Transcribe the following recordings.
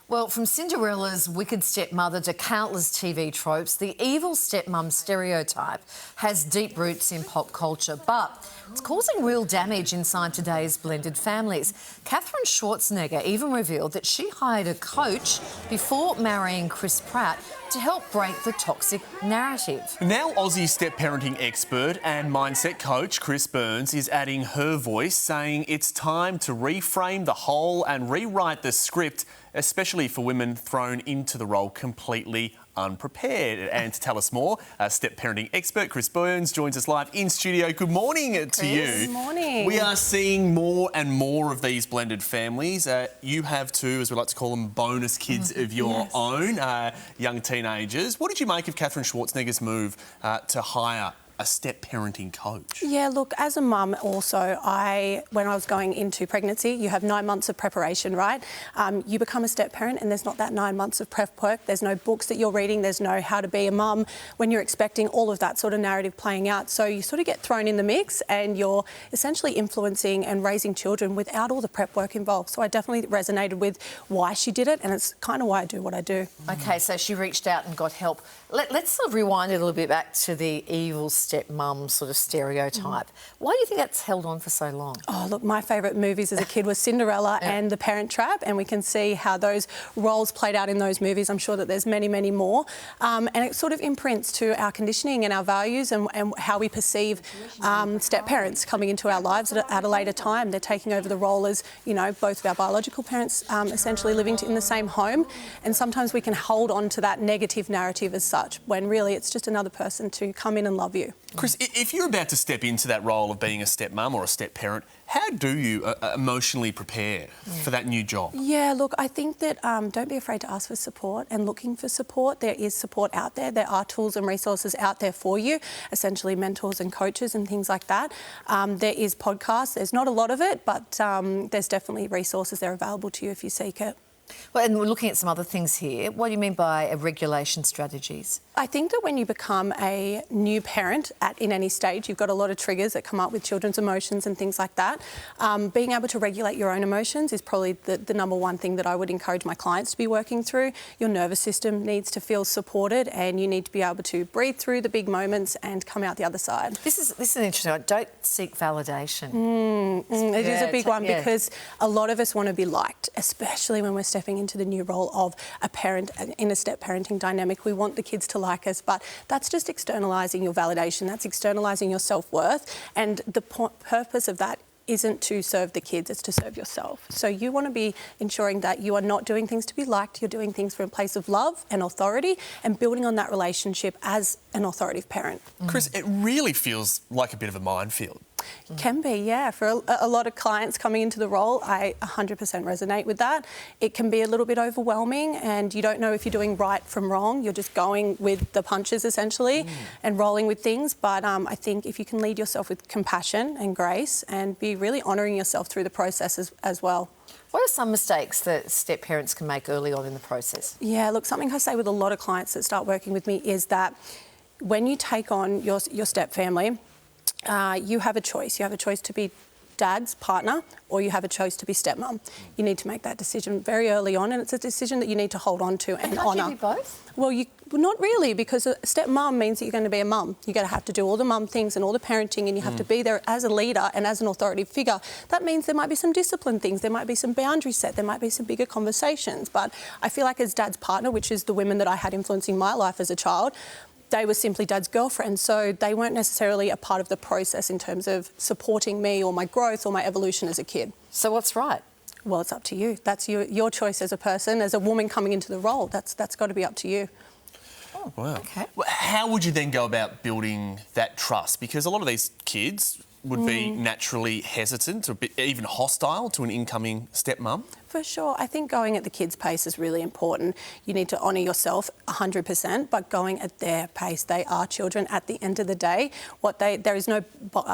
Well, from Cinderella's wicked stepmother to countless TV tropes, the evil stepmum stereotype has deep roots in pop culture, but it's causing real damage inside today's blended families. Katherine Schwarzenegger even revealed that she hired a coach before marrying Kris to help break the toxic narrative. Now Aussie step-parenting expert and mindset coach Kris is adding her voice, saying it's time to reframe the whole and rewrite the script, especially for women thrown into the role completely unprepared. And to tell us more, step-parenting expert Kris joins us live in studio. Good morning to you. Good morning. We are seeing more and more of these blended families. You have two, as we like to call them, bonus kids of your own, young teenagers. What did you make of Katherine Schwarzenegger's move to hire a step-parenting coach? Yeah, look, as a mum also, when I was going into pregnancy, you have 9 months of preparation, right? You become a step-parent and there's not that 9 months of prep work. There's no books that you're reading. There's no how to be a mum when you're expecting, all of that sort of narrative playing out. So you sort of get thrown in the mix and you're essentially influencing and raising children without all the prep work involved. So I definitely resonated with why she did it, and it's kind of why I do what I do. OK, so she reached out and got help. Let's sort of rewind it a little bit back to the evil stepmum sort of stereotype. Why do you think that's held on for so long? Oh, look, my favourite movies as a kid was Cinderella and The Parent Trap, and we can see how those roles played out in those movies. I'm sure that there's many, many more. And it sort of imprints to our conditioning and our values and how we perceive step-parents coming into our lives at a later time. They're taking over the role as, you know, both of our biological parents essentially living in the same home, and sometimes we can hold on to that negative narrative as such, when really it's just another person to come in and love you. Kris, if you're about to step into that role of being a stepmum or a step-parent, how do you emotionally prepare for that new job? Yeah, look, I think that don't be afraid to ask for support and looking for support. There is support out there. There are tools and resources out there for you, essentially mentors and coaches and things like that. There is podcasts. There's not a lot of it, but there's definitely resources there available to you if you seek it. Well, and we're looking at some other things here. What do you mean by regulation strategies? I think that when you become a new parent in any stage, you've got a lot of triggers that come up with children's emotions and things like that. Being able to regulate your own emotions is probably the number one thing that I would encourage my clients to be working through. Your nervous system needs to feel supported, and you need to be able to breathe through the big moments and come out the other side. This is an interesting one. Don't seek validation. It is a big one because a lot of us want to be liked, especially when we're stepping into the new role of a parent in a step-parenting dynamic. We want the kids to like us, but that's just externalising your validation. That's externalising your self-worth, and the purpose of that isn't to serve the kids, it's to serve yourself. So you want to be ensuring that you are not doing things to be liked, you're doing things from a place of love and authority and building on that relationship as an authoritative parent. Kris, it really feels like a bit of a minefield. Can be, yeah. For a lot of clients coming into the role, I 100% resonate with that. It can be a little bit overwhelming and you don't know if you're doing right from wrong. You're just going with the punches, essentially, and rolling with things. But I think if you can lead yourself with compassion and grace and be really honouring yourself through the process as well. What are some mistakes that step-parents can make early on in the process? Yeah, look, something I say with a lot of clients that start working with me is that when you take on your step-family, you have a choice. You have a choice to be dad's partner or you have a choice to be stepmom. You need to make that decision very early on, and it's a decision that you need to hold on to and honour. Can't you be both? Well, not really, because a stepmom means that you're going to be a mum. You're going to have to do all the mum things and all the parenting, and you have to be there as a leader and as an authoritative figure. That means there might be some discipline things, there might be some boundaries set, there might be some bigger conversations. But I feel like as dad's partner, which is the women that I had influencing my life as a child, they were simply dad's girlfriend, so they weren't necessarily a part of the process in terms of supporting me or my growth or my evolution as a kid. So what's right? Well, it's up to you. That's your choice as a person, as a woman coming into the role. That's got to be up to you. Oh, wow. OK. Well, how would you then go about building that trust? Because a lot of these kids would be naturally hesitant or even hostile to an incoming stepmum. For sure. I think going at the kids' pace is really important. You need to honour yourself 100%, but going at their pace. They are children at the end of the day. There is no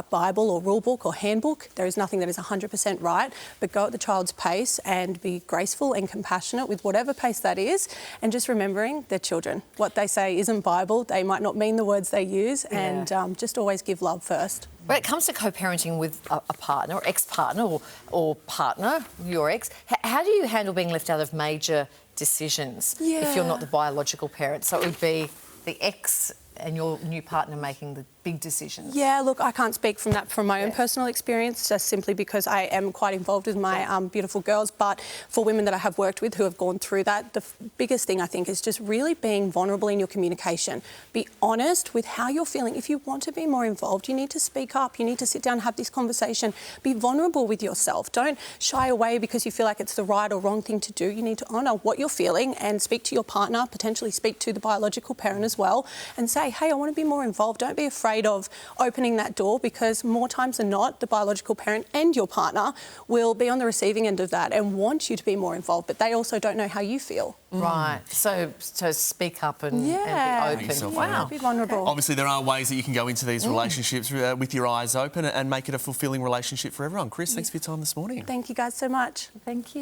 Bible or rule book or handbook. There is nothing that is 100% right, but go at the child's pace and be graceful and compassionate with whatever pace that is, and just remembering they're children. What they say isn't Bible. They might not mean the words they use, and just always give love first. When it comes to co-parenting with a partner or ex-partner or partner, your ex, How do you handle being left out of major decisions if you're not the biological parent? So it would be the ex and your new partner making the big decisions. Yeah, look, I can't speak from my own personal experience, just simply because I am quite involved with my beautiful girls. But for women that I have worked with who have gone through that, the biggest thing I think is just really being vulnerable in your communication. Be honest with how you're feeling. If you want to be more involved, you need to speak up. You need to sit down and have this conversation. Be vulnerable with yourself. Don't shy away because you feel like it's the right or wrong thing to do. You need to honour what you're feeling and speak to your partner, potentially speak to the biological parent as well, and say, hey, I want to be more involved. Don't be afraid of opening that door, because more times than not, the biological parent and your partner will be on the receiving end of that and want you to be more involved, but they also don't know how you feel. Right. So speak up and be open. Wow. Be vulnerable. Obviously, there are ways that you can go into these relationships with your eyes open and make it a fulfilling relationship for everyone. Kris, thanks for your time this morning. Thank you guys so much. Thank you.